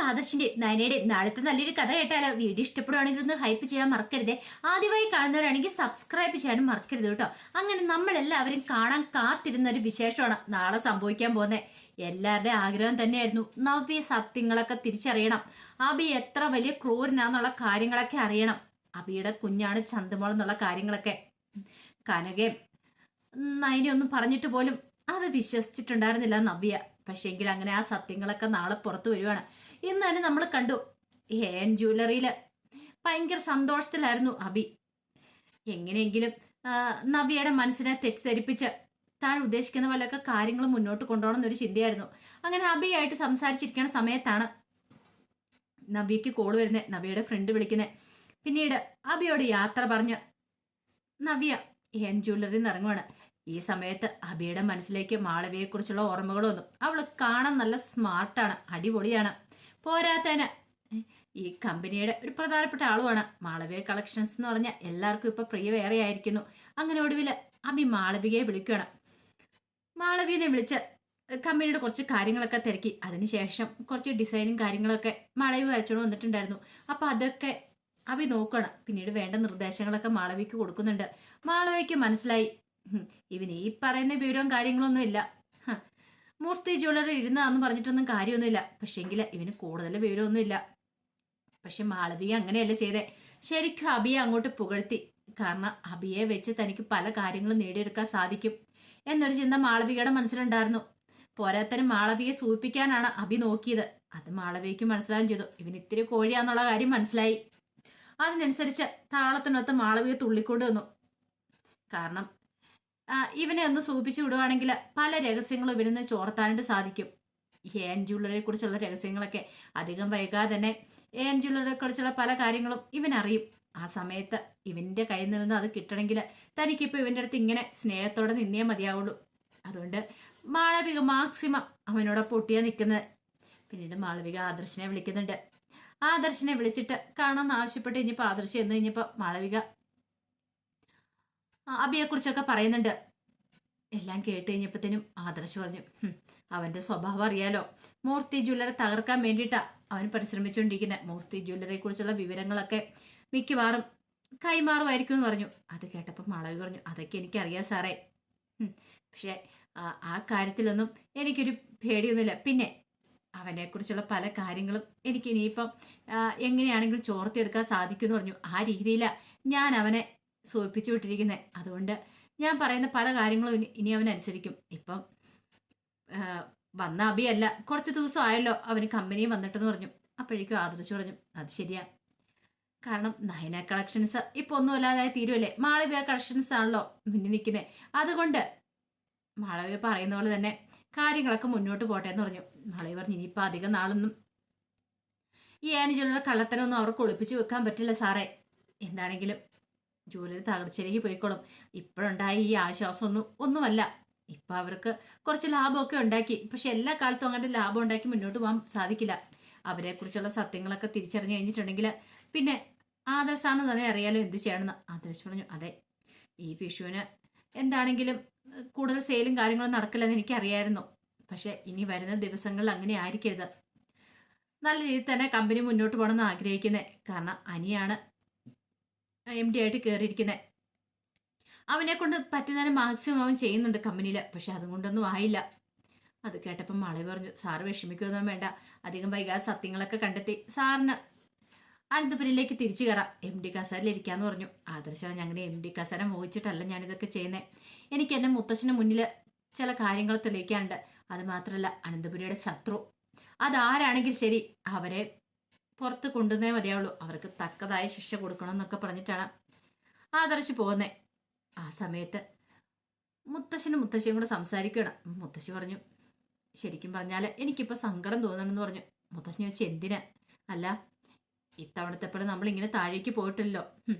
ആദർശിന്റെ നയനയുടെ നാളത്തെ നല്ലൊരു കഥ കേട്ടാലോ? വീഡിയോ ഇഷ്ടപ്പെടുവാണെങ്കിൽ ഒന്ന് ഹൈപ്പ് ചെയ്യാൻ മറക്കരുതേ. ആദ്യമായി കാണുന്നവരാണെങ്കിൽ സബ്സ്ക്രൈബ് ചെയ്യാനും മറക്കരുത് കേട്ടോ. അങ്ങനെ നമ്മൾ എല്ലാവരും കാണാൻ കാത്തിരുന്ന ഒരു വിശേഷമാണ് നാളെ സംഭവിക്കാൻ പോകുന്നത്. എല്ലാവരുടെയും ആഗ്രഹം തന്നെയായിരുന്നു നവ്യ സത്യങ്ങളൊക്കെ തിരിച്ചറിയണം, അബി എത്ര വലിയ ക്രൂരനാന്നുള്ള കാര്യങ്ങളൊക്കെ അറിയണം, അബിയുടെ കുഞ്ഞാണ് ചന്തുമോൾ എന്നുള്ള കാര്യങ്ങളൊക്കെ. കനകയും നയനയൊന്നും പറഞ്ഞിട്ട് പോലും അത് വിശ്വസിച്ചിട്ടുണ്ടായിരുന്നില്ല നവ്യ. പക്ഷേങ്കിൽ അങ്ങനെ ആ സത്യങ്ങളൊക്കെ നാളെ പുറത്തു വരുവാണ്. ഇന്ന് തന്നെ നമ്മൾ കണ്ടു, ഹേൻ ജ്വല്ലറിയില് ഭയങ്കര സന്തോഷത്തിലായിരുന്നു അബി. എങ്ങനെയെങ്കിലും നവ്യയുടെ മനസ്സിനെ തെറ്റിദ്ധരിപ്പിച്ച് താൻ ഉദ്ദേശിക്കുന്ന പോലെയൊക്കെ കാര്യങ്ങൾ മുന്നോട്ട് കൊണ്ടുപോകണം എന്നൊരു ചിന്തയായിരുന്നു. അങ്ങനെ അബിയായിട്ട് സംസാരിച്ചിരിക്കുന്ന സമയത്താണ് നവ്യക്ക് കോൾ വരുന്നത്, നവ്യയുടെ ഫ്രണ്ട് വിളിക്കുന്നത്. പിന്നീട് അബിയോട് യാത്ര പറഞ്ഞ് നവ്യ ഹേൻ ജ്വല്ലറിയിൽ നിന്ന് ഇറങ്ങുവാണ്. ഈ സമയത്ത് അബിയുടെ മനസ്സിലേക്ക് മാളവിയെ കുറിച്ചുള്ള ഓർമ്മകൾ വന്നു. അവള് കാണാൻ നല്ല സ്മാർട്ടാണ്, അടിപൊളിയാണ്. പോരാത്തതിന് ഈ കമ്പനിയുടെ ഒരു പ്രധാനപ്പെട്ട ആളുമാണ്. മാളവിക കളക്ഷൻസ് എന്ന് പറഞ്ഞാൽ എല്ലാവർക്കും ഇപ്പൊ പ്രിയ വേറെ ആയിരിക്കുന്നു. അങ്ങനെ ഒടുവിൽ അബി മാളവികയെ വിളിക്കുകയാണ്. മാളവികനെ വിളിച്ച് കമ്പനിയുടെ കുറച്ച് കാര്യങ്ങളൊക്കെ തിരക്കി. അതിനുശേഷം കുറച്ച് ഡിസൈനും കാര്യങ്ങളൊക്കെ മാളവി വരച്ചോണ്ട് വന്നിട്ടുണ്ടായിരുന്നു. അപ്പൊ അതൊക്കെ അബി നോക്കണം. പിന്നീട് വേണ്ട നിർദ്ദേശങ്ങളൊക്കെ മാളവിക്ക് കൊടുക്കുന്നുണ്ട്. മാളവിക്ക് മനസ്സിലായി, ഇവന് ഈ പറയുന്ന വിവരവും കാര്യങ്ങളൊന്നും ഇല്ല, മൂർത്തി ജ്വല്ലറി ഇരുന്നാന്ന് പറഞ്ഞിട്ടൊന്നും കാര്യമൊന്നുമില്ല. പക്ഷെങ്കിൽ ഇവന് കൂടുതൽ വിവരമൊന്നും ഇല്ല. പക്ഷെ മാളവിക അങ്ങനെയല്ല ചെയ്തേ. ശരിക്കും അബിയെ അങ്ങോട്ട് പുകഴ്ത്തി. കാരണം അബിയെ വെച്ച് തനിക്ക് പല കാര്യങ്ങളും നേടിയെടുക്കാൻ സാധിക്കും എന്നൊരു ചിന്ത മാളവികയുടെ മനസ്സിലുണ്ടായിരുന്നു. പോരാത്തനും മാളവികയെ സൂചിപ്പിക്കാനാണ് അബി നോക്കിയത്. അത് മാളവികയ്ക്ക് മനസ്സിലാവുകയും ചെയ്തു. ഇവന് ഇത്തിരി കോഴിയാന്നുള്ള കാര്യം മനസ്സിലായി. അതിനനുസരിച്ച് താളത്തിനൊത്ത് മാളവിക തുള്ളിക്കൊണ്ട് വന്നു. കാരണം ഇവനെ ഒന്ന് സൂചിപ്പിച്ചു വിടുവാണെങ്കിൽ പല രഹസ്യങ്ങളും ഇവനൊന്ന് ചോർത്താനായിട്ട് സാധിക്കും. ഹേൻ ജ്വല്ലറിയെ കുറിച്ചുള്ള രഹസ്യങ്ങളൊക്കെ അധികം വൈകാതെ തന്നെ ഹേൻ ജ്വല്ലറിയെ കുറിച്ചുള്ള പല കാര്യങ്ങളും ഇവൻ അറിയും. ആ സമയത്ത് ഇവന്റെ കയ്യിൽ നിന്ന് അത് കിട്ടണമെങ്കിൽ തനിക്കിപ്പോ ഇവന്റെ അടുത്ത് ഇങ്ങനെ സ്നേഹത്തോടെ നിന്നേ മതിയാവുള്ളൂ. അതുകൊണ്ട് മാളവിക മാക്സിമം അവനോടൊപ്പം ഒട്ടിയാ നിൽക്കുന്നത്. പിന്നീട് മാളവിക ആദർശിനെ വിളിക്കുന്നുണ്ട്. ആദർശിനെ വിളിച്ചിട്ട് കാണാമെന്ന് ആവശ്യപ്പെട്ട് കഴിഞ്ഞപ്പോൾ ആദർശ് എന്ന് കഴിഞ്ഞപ്പോൾ മാളവിക അബിയെ കുറിച്ചൊക്കെ പറയുന്നുണ്ട്. എല്ലാം കേട്ട് കഴിഞ്ഞപ്പോഴത്തേനും ആദർശ് പറഞ്ഞു, അവന്റെ സ്വഭാവം അറിയാലോ, മൂർത്തി ജ്വല്ലറി തകർക്കാൻ വേണ്ടിയിട്ടാ അവൻ പരിശ്രമിച്ചുകൊണ്ടിരിക്കുന്നത്. മൂർത്തി ജ്വല്ലറിയെ കുറിച്ചുള്ള വിവരങ്ങളൊക്കെ മിക്കവാറും കൈമാറുമായിരിക്കും എന്ന് പറഞ്ഞു. അത് കേട്ടപ്പോൾ മാളവിക പറഞ്ഞു, അതൊക്കെ എനിക്കറിയാം സാറേ. പക്ഷെ ആ കാര്യത്തിലൊന്നും എനിക്കൊരു പേടിയൊന്നുമില്ല. പിന്നെ അവനെക്കുറിച്ചുള്ള പല കാര്യങ്ങളും എനിക്ക് ഇനിയിപ്പം എങ്ങനെയാണെങ്കിലും ചോർത്തിയെടുക്കാൻ സാധിക്കുമെന്ന് പറഞ്ഞു. ആ രീതിയിലാണ് ഞാൻ അവനെ സൂചിപ്പിച്ചു വിട്ടിരിക്കുന്നത്. അതുകൊണ്ട് ഞാൻ പറയുന്ന പല കാര്യങ്ങളും ഇനി അവൻ അനുസരിക്കും. ഇപ്പം വന്ന അബിയല്ല, കുറച്ച് ദിവസം ആയല്ലോ അവന് കമ്പനിയും വന്നിട്ടെന്ന് പറഞ്ഞു. അപ്പോഴേക്കും ആദർശ് പറഞ്ഞു, അത് ശരിയാ. കാരണം നയന കളക്ഷൻസ് ഇപ്പൊ ഒന്നും അല്ലാതായി തീരുമല്ലേ. മാളവിക കളക്ഷൻസ് ആണല്ലോ മുന്നിൽ നിൽക്കുന്നത്. അതുകൊണ്ട് മാളവിക പറയുന്ന പോലെ തന്നെ കാര്യങ്ങളൊക്കെ മുന്നോട്ട് പോട്ടെ എന്ന് പറഞ്ഞു. മാളവിക പറഞ്ഞു, ഇനിയിപ്പോൾ അധികം നാളൊന്നും ഈ ജ്വല്ലറി കള്ളത്തനൊന്നും അവർക്ക് ഒളിപ്പിച്ച് വെക്കാൻ പറ്റില്ല സാറേ. എന്താണെങ്കിലും ജ്വല്ലറി തകർച്ചയിലേക്ക് പോയിക്കോളും. ഇപ്പോഴുണ്ടായ ഈ ആശ്വാസം ഒന്നുമല്ല. ഇപ്പൊ അവർക്ക് കുറച്ച് ലാഭമൊക്കെ ഉണ്ടാക്കി. പക്ഷെ എല്ലാ കാലത്തും അങ്ങനെ ലാഭം ഉണ്ടാക്കി മുന്നോട്ട് പോകാൻ സാധിക്കില്ല. അവരെ കുറിച്ചുള്ള സത്യങ്ങളൊക്കെ തിരിച്ചറിഞ്ഞു കഴിഞ്ഞിട്ടുണ്ടെങ്കിൽ പിന്നെ ആദർശാണ് തന്നെ അറിയാലോ എന്ത് ചെയ്യണമെന്ന്. ആദർശ് പറഞ്ഞു, അതെ, ഈ വിഷുവിന് എന്താണെങ്കിലും കൂടുതൽ സെയിലും കാര്യങ്ങളും നടക്കില്ലെന്ന് എനിക്കറിയായിരുന്നു. പക്ഷെ ഇനി വരുന്ന ദിവസങ്ങളിൽ അങ്ങനെ ആയിരിക്കരുത്. നല്ല രീതിയിൽ തന്നെ കമ്പനി മുന്നോട്ട് പോകണമെന്ന് ആഗ്രഹിക്കുന്നത്. കാരണം അനിയാണ് MD ആയിട്ട് കയറിയിരിക്കുന്നത്. അവനെ കൊണ്ട് പറ്റുന്നതിന് മാക്സിമം അവൻ ചെയ്യുന്നുണ്ട് കമ്പനിയിൽ. പക്ഷെ അതുകൊണ്ടൊന്നും ആയില്ല. അത് കേട്ടപ്പം മാളവിക പറഞ്ഞു, സാറ് വിഷമിക്കുകയൊന്നും വേണ്ട. അധികം വൈകാതെ സത്യങ്ങളൊക്കെ കണ്ടെത്തി സാറിന് അനന്തപുരിയിലേക്ക് തിരിച്ചു കയറാം. MD കസേരയിലിരിക്കാന്ന് പറഞ്ഞു. ആദർശം, അങ്ങനെ MD കസേര മോഹിച്ചിട്ടല്ല ഞാനിതൊക്കെ ചെയ്യുന്നത്. എനിക്ക് എൻ്റെ മുത്തശ്ശന് മുന്നിൽ ചില കാര്യങ്ങൾ തെളിയിക്കാനുണ്ട്. അത് മാത്രമല്ല, അനന്തപുരിയുടെ ശത്രു അതാരാണെങ്കിൽ ശരി, അവരെ പുറത്ത് കൊണ്ടുവന്നേ മതിയാവുള്ളൂ. അവർക്ക് തക്കതായ ശിക്ഷ കൊടുക്കണം എന്നൊക്കെ പറഞ്ഞിട്ടാണ് ആദർശ് പോകുന്നത്. ആ സമയത്ത് മുത്തശ്ശനും മുത്തശ്ശിയും കൂടെ സംസാരിക്കണം. മുത്തശ്ശി പറഞ്ഞു, ശരിക്കും പറഞ്ഞാൽ എനിക്കിപ്പോൾ സങ്കടം തോന്നണമെന്ന് പറഞ്ഞു. മുത്തശ്ശി ചോദിച്ചു, എന്തിന്? അല്ല, ഇത്തവണത്തെപ്പോഴും നമ്മളിങ്ങനെ താഴേക്ക് പോയിട്ടില്ലല്ലോ.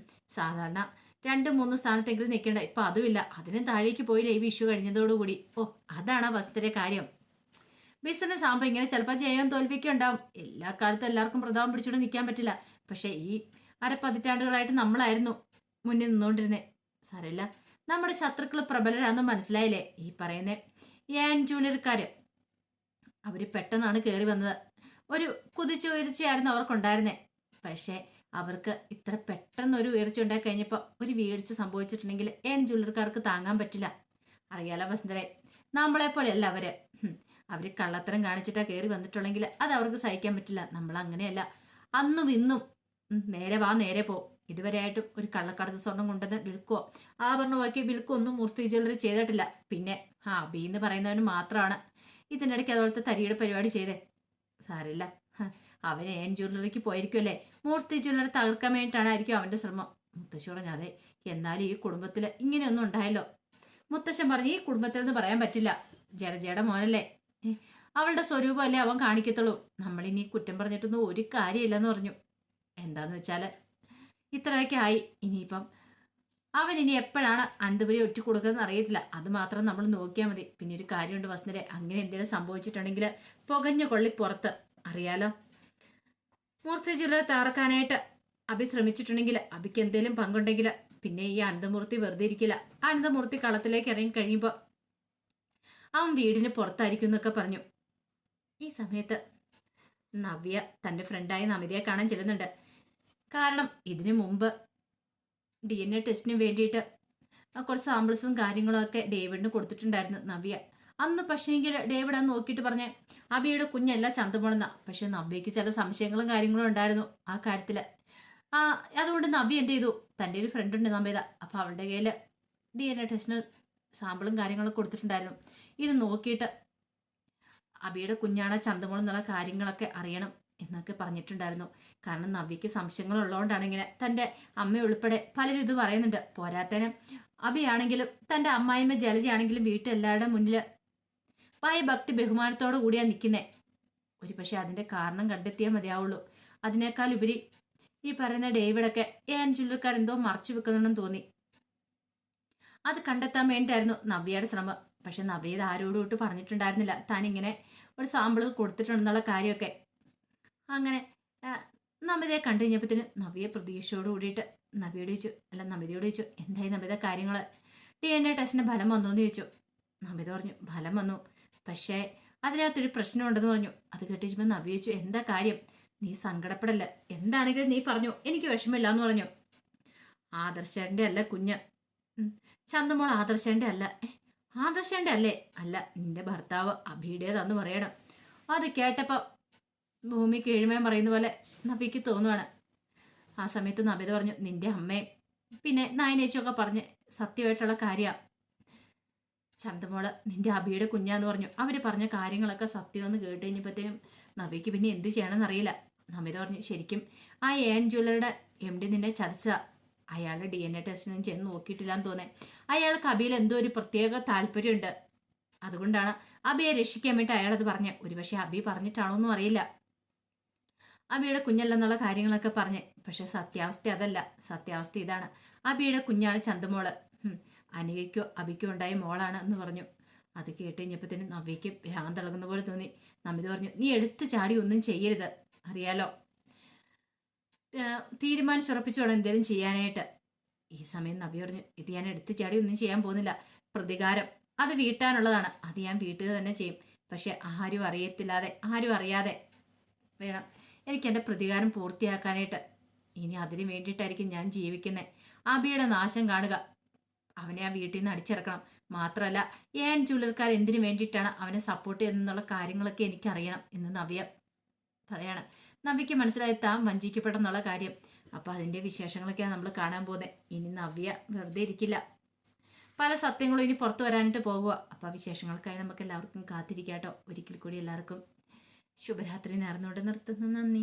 സാധാരണ 2-3 സ്ഥാനത്തെങ്കിലും നിൽക്കേണ്ട, ഇപ്പം അതുമില്ല. അതിനും താഴേക്ക് പോയില്ല ഈ വിഷു കഴിഞ്ഞതോടുകൂടി. ഓ, അതാണ് ആ വസ്തുതയുടെ കാര്യം. ബിസിനസ് ആകുമ്പോൾ ഇങ്ങനെ ചിലപ്പോൾ ജയം തോൽവിയൊക്കെ ഉണ്ടാവും. എല്ലാ കാലത്തും എല്ലാവർക്കും പ്രതാപം പിടിച്ചുകൊണ്ട് നിൽക്കാൻ പറ്റില്ല. പക്ഷേ ഈ അരപ്പതിറ്റാണ്ടുകളായിട്ട് നമ്മളായിരുന്നു മുന്നിൽ നിന്നുകൊണ്ടിരുന്നത്. സാരമില്ല, നമ്മുടെ ശത്രുക്കൾ പ്രബലരാണെന്ന് മനസ്സിലായില്ലേ. ഈ പറയുന്ന ഹേൻ ജ്വല്ലറിക്കാര് അവര് പെട്ടെന്നാണ് കയറി വന്നത്. ഒരു കുതിച്ചുയർച്ചയായിരുന്നു അവർക്കുണ്ടായിരുന്നേ. പക്ഷേ അവർക്ക് ഇത്ര പെട്ടെന്നൊരു ഉയർച്ച ഉണ്ടായി കഴിഞ്ഞപ്പോൾ ഒരു വീഴ്ച സംഭവിച്ചിട്ടുണ്ടെങ്കിൽ ജ്വല്ലറിക്കാർക്ക് താങ്ങാൻ പറ്റില്ല. അറിയാലോ വസുന്ധരെ, നമ്മളെ പോലെയല്ല അവര്. അവര് കള്ളത്തരം കാണിച്ചിട്ടാ കയറി വന്നിട്ടുണ്ടെങ്കിൽ അത് അവർക്ക് സഹിക്കാൻ പറ്റില്ല. നമ്മൾ അങ്ങനെയല്ല. അന്നും ഇന്നും നേരെ വാ നേരെ പോ. ഇതുവരെയായിട്ടും ഒരു കള്ളക്കടത്ത് സ്വർണം കൊണ്ടുവന്ന് വിൽക്കുവോ ആഭരണമാക്കി വിൽക്കുവോ ഒന്നും മൂർത്തി ജ്വല്ലറി ചെയ്തിട്ടില്ല. പിന്നെ അബി എന്ന് പറയുന്നവന് മാത്രമാണ് ഇതിനിടയ്ക്ക് അതുപോലത്തെ തരിയുടെ പരിപാടി ചെയ്തേ. സാരില്ല, അവന് ജ്വല്ലറിക്ക് പോയിരിക്കുമല്ലേ. മൂർത്തി ജ്വല്ലറി തകർക്കാൻ വേണ്ടിയിട്ടാണായിരിക്കും അവന്റെ ശ്രമം. മുത്തശ്ശി പറഞ്ഞു, അതെ, എന്നാലും ഈ കുടുംബത്തിൽ ഇങ്ങനെയൊന്നും ഉണ്ടായല്ലോ. മുത്തശ്ശൻ പറഞ്ഞു, ഈ കുടുംബത്തിൽ നിന്ന് പറയാൻ പറ്റില്ല. ജഡജയുടെ മോനല്ലേ, അവളുടെ സ്വരൂപമല്ലേ അവൻ കാണിക്കത്തുള്ളൂ. നമ്മളിനി കുറ്റം പറഞ്ഞിട്ടൊന്നും ഒരു കാര്യമില്ലെന്ന് പറഞ്ഞു. എന്താന്ന് വെച്ചാല് ഇത്രയൊക്കെ ആയി. ഇനിയിപ്പം അവൻ ഇനി എപ്പോഴാണ് അണ്ടുപുരി ഒറ്റ കൊടുക്കുന്നത് അറിയത്തില്ല. അത് മാത്രം നമ്മൾ നോക്കിയാൽ മതി. പിന്നെ ഒരു കാര്യമുണ്ട് വസുന്ധരെ, അങ്ങനെ എന്തെങ്കിലും സംഭവിച്ചിട്ടുണ്ടെങ്കിൽ പുകഞ്ഞ കൊള്ളി പുറത്ത്. അറിയാലോ, മൂർത്തി ജ്വല്ലറി തകർക്കാനായിട്ട് അഭി ശ്രമിച്ചിട്ടുണ്ടെങ്കിൽ അഭിക്ക് എന്തെങ്കിലും പങ്കുണ്ടെങ്കിൽ പിന്നെ ഈ അനന്തമൂർത്തി വെറുതെ ഇരിക്കില്ല. അനന്തമൂർത്തി കളത്തിലേക്ക് ഇറങ്ങി കഴിയുമ്പോൾ അവൻ വീടിന് പുറത്തായിരിക്കും എന്നൊക്കെ പറഞ്ഞു. ഈ സമയത്ത് നവ്യ തൻ്റെ ഫ്രണ്ടായ നമിതയെ കാണാൻ ചെല്ലുന്നുണ്ട്. കാരണം ഇതിനു മുമ്പ് DNA ടെസ്റ്റിന് വേണ്ടിയിട്ട് കുറച്ച് സാമ്പിൾസും കാര്യങ്ങളും ഒക്കെ ഡേവിഡിന് കൊടുത്തിട്ടുണ്ടായിരുന്നു നവ്യ. അന്ന് പക്ഷേങ്കിൽ ഡേവിഡ് അന്ന് നോക്കിയിട്ട് പറഞ്ഞേ അബിയുടെ കുഞ്ഞല്ല ചന്തമുളന്ന. പക്ഷെ നവ്യക്ക് ചില സംശയങ്ങളും കാര്യങ്ങളും ഉണ്ടായിരുന്നു ആ കാര്യത്തില്. അതുകൊണ്ട് നവ്യ എന്ത് ചെയ്തു, തൻ്റെ ഒരു ഫ്രണ്ട് ഉണ്ട് നമിത, അപ്പൊ അവളുടെ കയ്യിൽ DNA ടെസ്റ്റിന് സാമ്പിളും കാര്യങ്ങളൊക്കെ കൊടുത്തിട്ടുണ്ടായിരുന്നു. ഇത് നോക്കിയിട്ട് അബിയുടെ കുഞ്ഞാണ് ചന്തമുളം എന്നുള്ള കാര്യങ്ങളൊക്കെ അറിയണം എന്നൊക്കെ പറഞ്ഞിട്ടുണ്ടായിരുന്നു. കാരണം നവ്യക്ക് സംശയങ്ങൾ ഉള്ളതുകൊണ്ടാണ് ഇങ്ങനെ. തൻ്റെ അമ്മ ഉൾപ്പെടെ പലരും ഇത് പറയുന്നുണ്ട്. പോരാത്തതിന് അബിയാണെങ്കിലും തൻ്റെ അമ്മായിമ്മ ജലജയാണെങ്കിലും വീട്ടിലെല്ലാവരുടെ മുന്നിൽ ഭക്തി ബഹുമാനത്തോടു കൂടിയാ നിൽക്കുന്നേ. ഒരു പക്ഷെ അതിന്റെ കാരണം കണ്ടെത്തിയാൽ മതിയാവുള്ളൂ. അതിനേക്കാൾ ഉപരി ഈ പറയുന്ന ഡേവിഡൊക്കെ ജ്വല്ലറിക്കാർ എന്തോ മറച്ചു വെക്കുന്നുണ്ടെന്ന് തോന്നി. അത് കണ്ടെത്താൻ വേണ്ടിയിട്ടായിരുന്നു നവ്യയുടെ ശ്രമം. പക്ഷെ നവ്യ ഇത് ആരോടും ഇട്ട് പറഞ്ഞിട്ടുണ്ടായിരുന്നില്ല താൻ ഇങ്ങനെ ഒരു സാമ്പിൾ കൊടുത്തിട്ടുണ്ടെന്നുള്ള കാര്യമൊക്കെ. അങ്ങനെ നമിതയെ കണ്ടു കഴിഞ്ഞപ്പത്തിന് നവ്യ പ്രതീക്ഷയോട് കൂടിയിട്ട് നമിതയോട് ചോദിച്ചു, എന്തായി നമിത കാര്യങ്ങൾ? DNA ടെസ്റ്റിന് ഫലം വന്നു എന്ന് ചോദിച്ചു. നമിത പറഞ്ഞു, ഫലം വന്നു, പക്ഷേ അതിനകത്തൊരു പ്രശ്നമുണ്ടെന്ന് പറഞ്ഞു. അത് കേട്ടിച്ചപ്പോൾ നവ്യ ചോദിച്ചു, എന്താ കാര്യം? നീ സങ്കടപ്പെടല്ല, എന്താണെങ്കിലും നീ പറഞ്ഞു, എനിക്ക് വിഷമില്ല എന്ന് പറഞ്ഞു. ആദർശന്റെ അല്ല കുഞ്ഞ്, ചന്തമോൾ ആദർശന്റെ അല്ല. ആദർശന്റെ അല്ലേ? അല്ല, നിന്റെ ഭർത്താവ് അഭിയുടേതാന്ന് പറയണം. അത് കേട്ടപ്പോ ഭൂമി കീഴ്മയം പറയുന്ന പോലെ നബിക്ക് തോന്നുവാണ്. ആ സമയത്ത് നബിത പറഞ്ഞു, നിന്റെ അമ്മയും പിന്നെ നായനേച്ചൊക്കെ പറഞ്ഞ് സത്യമായിട്ടുള്ള കാര്യമാണ്. ചന്തമോള് നിന്റെ അബിയുടെ കുഞ്ഞാന്ന് പറഞ്ഞു. അവര് പറഞ്ഞ കാര്യങ്ങളൊക്കെ സത്യമെന്ന് കേട്ട് കഴിഞ്ഞപ്പോഴത്തേനും നബിക്ക് പിന്നെ എന്ത് ചെയ്യണമെന്ന് അറിയില്ല. നബിത പറഞ്ഞു, ശരിക്കും ആ ജ്വല്ലറിയുടെ MD നിന്നെ ചതിച്ച. അയാളുടെ DNA ടെസ്റ്റിനും ചെന്ന് നോക്കിയിട്ടില്ലാന്ന് തോന്നേ. അയാൾക്ക് അബിയിൽ എന്തോ ഒരു പ്രത്യേക താല്പര്യമുണ്ട്. അതുകൊണ്ടാണ് അബിയെ രക്ഷിക്കാൻ വേണ്ടി അയാളത് പറഞ്ഞത്. ഒരുപക്ഷെ അബി പറഞ്ഞിട്ടാണോന്നും അറിയില്ല. അബിയുടെ കുഞ്ഞല്ലെന്നുള്ള കാര്യങ്ങളൊക്കെ പറഞ്ഞ്. പക്ഷെ സത്യാവസ്ഥ അതല്ല. സത്യാവസ്ഥ ഇതാണ്, അബിയുടെ കുഞ്ഞാണ് ചന്തമോള്. അനികയ്ക്കോ അബിക്കോ ഉണ്ടായ മോളാണ് എന്ന് പറഞ്ഞു. അത് കേട്ട് കഴിഞ്ഞപ്പോഴത്തേനും നവ്യയ്ക്ക് ഭ്രാന്തിളകുന്ന പോലെ തോന്നി. നമിത പറഞ്ഞു, നീ എടുത്തു ചാടി ഒന്നും ചെയ്യരുത്, അറിയാലോ, തീരുമാനിച്ചുറപ്പിച്ചു വേണം എന്തെങ്കിലും ചെയ്യാനായിട്ട്. ഈ സമയം നവ്യ പറഞ്ഞു, ഇത് ഞാൻ എടുത്തു ചാടി ഒന്നും ചെയ്യാൻ പോകുന്നില്ല. പ്രതികാരം അത് വീട്ടാനുള്ളതാണ്, അത് ഞാൻ വീട്ടുക തന്നെ ചെയ്യും. പക്ഷെ ആരും അറിയാതെ വേണം എനിക്ക് എൻ്റെ പ്രതികാരം പൂർത്തിയാക്കാനായിട്ട്. ഇനി അതിന് വേണ്ടിയിട്ടായിരിക്കും ഞാൻ ജീവിക്കുന്നത്. അബിയുടെ നാശം കാണുക, അവനെ ആ വീട്ടിൽ നിന്ന് അടിച്ചിറക്കണം. മാത്രമല്ല ജ്വല്ലറിക്കാർ എന്തിനു വേണ്ടിയിട്ടാണ് അവനെ സപ്പോർട്ട് ചെയ്യുന്നുള്ള കാര്യങ്ങളൊക്കെ എനിക്കറിയണം എന്ന് നവ്യ പറയാണ്. നവ്യക്ക് മനസ്സിലായി താൻ വഞ്ചിക്കപ്പെട്ടെന്നുള്ള കാര്യം. അപ്പോൾ അതിൻ്റെ വിശേഷങ്ങളൊക്കെയാണ് നമ്മൾ കാണാൻ പോകുന്നത്. ഇനി നവ്യ വെറുതെ ഇരിക്കില്ല, പല സത്യങ്ങളും ഇനി പുറത്തു വരാനായിട്ട് പോകുക. അപ്പോൾ ആ വിശേഷങ്ങൾക്കായി നമുക്ക് എല്ലാവർക്കും കാത്തിരിക്കാട്ടോ. ഒരിക്കൽ കൂടി എല്ലാവർക്കും ശുഭരാത്രി നേർന്നുകൊണ്ട് നിർത്തുന്നു. നന്ദി.